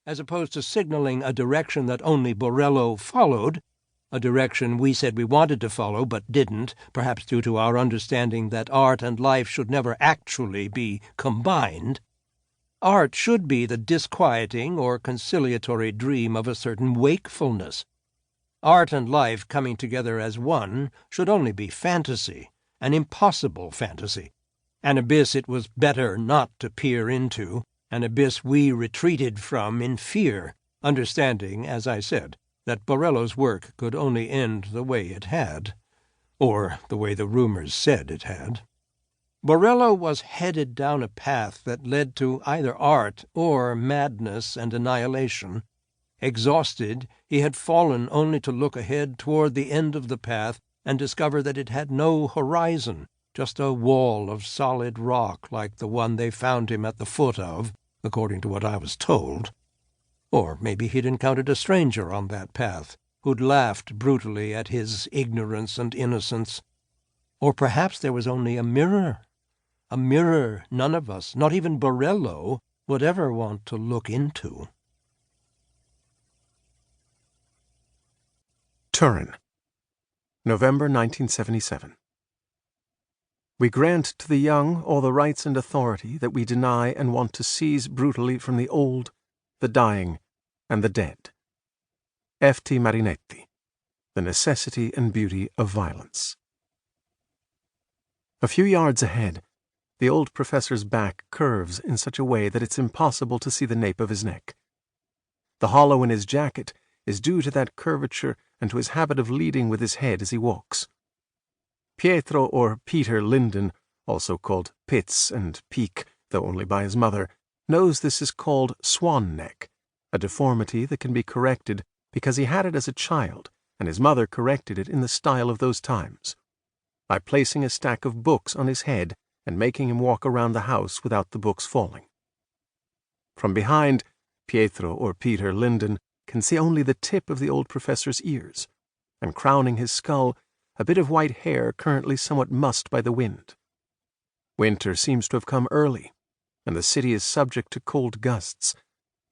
as opposed to signaling a direction that only Borello followed, a direction we said we wanted to follow but didn't, perhaps due to our understanding that art and life should never actually be combined. Art should be the disquieting or conciliatory dream of a certain wakefulness. Art and life coming together as one should only be fantasy, an impossible fantasy, an abyss it was better not to peer into, an abyss we retreated from in fear, understanding, as I said, that Borello's work could only end the way it had, or the way the rumors said it had. Borello was headed down a path that led to either art or madness and annihilation. Exhausted, he had fallen only to look ahead toward the end of the path and discover that it had no horizon, just a wall of solid rock like the one they found him at the foot of, according to what I was told. Or maybe he'd encountered a stranger on that path, who'd laughed brutally at his ignorance and innocence. Or perhaps there was only a mirror none of us, not even Borello, would ever want to look into. Turin, November 1977. We grant to the young all the rights and authority that we deny and want to seize brutally from the old, the dying, and the dead. F. T. Marinetti, The Necessity and Beauty of Violence. A few yards ahead, the old professor's back curves in such a way that it's impossible to see the nape of his neck. The hollow in his jacket is due to that curvature and to his habit of leading with his head as he walks. Pietro or Peter Linden, also called Pitz and Peak, though only by his mother, knows this is called swan neck, a deformity that can be corrected because he had it as a child, and his mother corrected it in the style of those times, by placing a stack of books on his head and making him walk around the house without the books falling. From behind, Pietro or Peter Linden can see only the tip of the old professor's ears, and crowning his skull, a bit of white hair currently somewhat mussed by the wind. Winter seems to have come early, and the city is subject to cold gusts,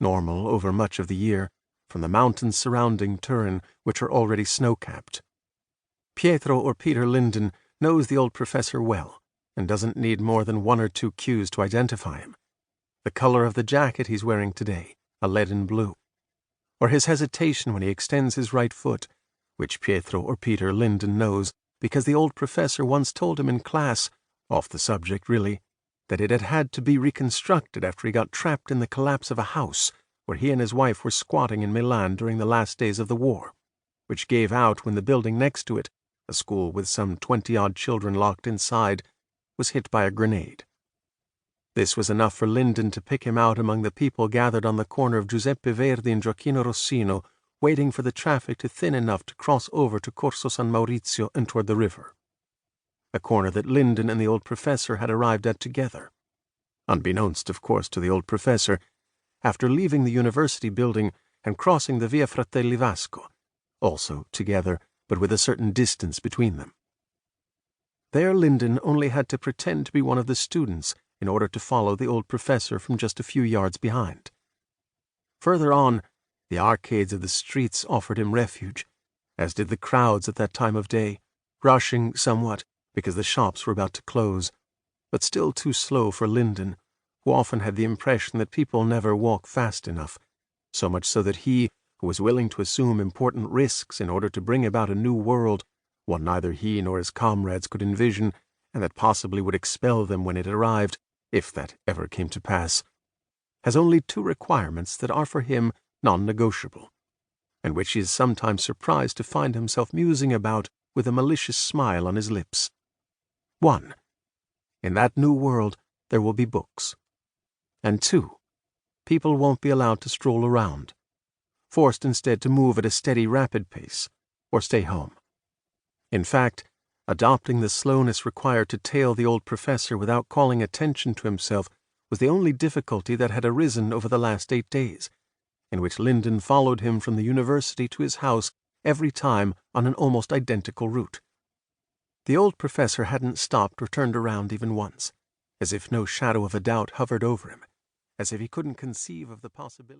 normal over much of the year, from the mountains surrounding Turin, which are already snow-capped. Pietro or Peter Linden knows the old professor well, and doesn't need more than one or two cues to identify him. The color of the jacket he's wearing today, a leaden blue, or his hesitation when he extends his right foot, which Pietro or Peter Linden knows because the old professor once told him in class, off the subject really, that it had had to be reconstructed after he got trapped in the collapse of a house where he and his wife were squatting in Milan during the last days of the war, which gave out when the building next to it, a school with some 20-odd children locked inside, was hit by a grenade. This was enough for Linden to pick him out among the people gathered on the corner of Giuseppe Verdi and Gioacchino Rossino, waiting for the traffic to thin enough to cross over to Corso San Maurizio and toward the river. A corner that Linden and the old professor had arrived at together. Unbeknownst, of course, to the old professor, after leaving the university building and crossing the Via Fratelli Vasco, also together, but with a certain distance between them. There Linden only had to pretend to be one of the students in order to follow the old professor from just a few yards behind. Further on, the arcades of the streets offered him refuge, as did the crowds at that time of day, rushing somewhat because the shops were about to close, but still too slow for Linden, who often had the impression that people never walk fast enough, so much so that he, who was willing to assume important risks in order to bring about a new world, one neither he nor his comrades could envision, and that possibly would expel them when it arrived, if that ever came to pass, has only two requirements that are for him non-negotiable, and which he is sometimes surprised to find himself musing about with a malicious smile on his lips. 1. In that new world there will be books. And 2. People won't be allowed to stroll around, forced instead to move at a steady, rapid pace, or stay home. In fact, adopting the slowness required to tail the old professor without calling attention to himself was the only difficulty that had arisen over the last 8 days, in which Linden followed him from the university to his house every time on an almost identical route. The old professor hadn't stopped or turned around even once, as if no shadow of a doubt hovered over him, as if he couldn't conceive of the possibility.